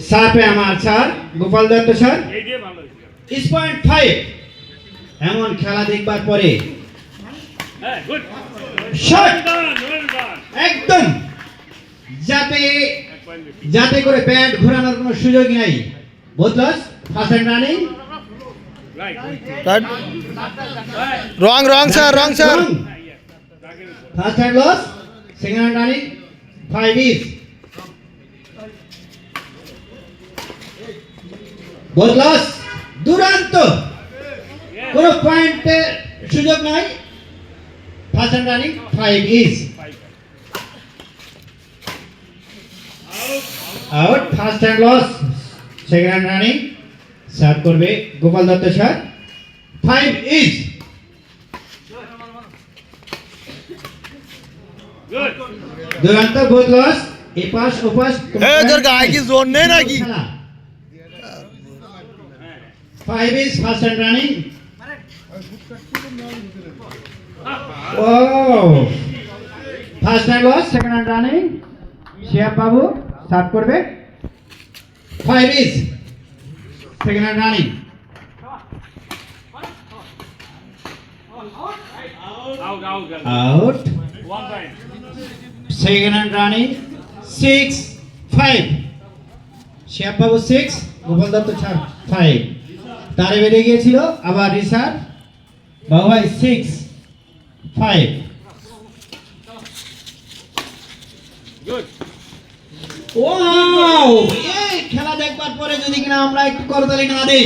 সাপে আমার sir Gopal Dutta sir point 5 এমন খেলা দেখবার পরে একদম যাতে করে ব্যাট ঘোরানোর কোনো সুযোগ নাই। বোতলস first and running wrong sir first end loss second end running 5 is বোতলস দুরান্ত কোনো পয়েন্টের সুযোগ নাই। First and running 5 is out first end loss second end running serve করবে গোপাল দত্ত স্যার 5 is দুরান্ত বোতলস এপাশ ওপাশ इधर गाय की जोन नहीं ना की 5 is first and running. Oh, first and loss, second and running. Shiab Babu, start করবে 5 is second and running. Out. Second and running 6-5. Shiab Babu 6, Gopal Dutta 5. তারে বেড়ে গিয়েছিল আবার রিসার্ভ বাবাই 6-5 ওয়াও এই খেলা দেখবার পরে যদি কিনা আমরা একটু করতালি না দেই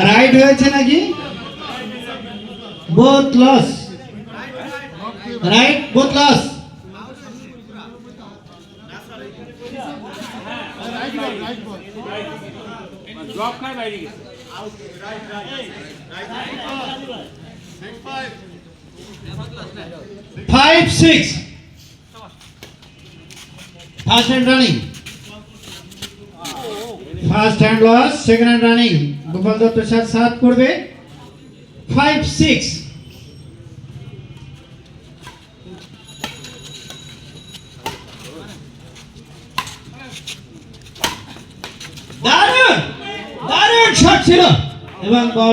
রাইট হয়েছে নাকি both loss right both loss drop খায় বাইরে গেছে 5-6 first and running first hand loss second hand running Gopal Dutta sir সাত করবে 5-6 দারুণ শট ছিল এবং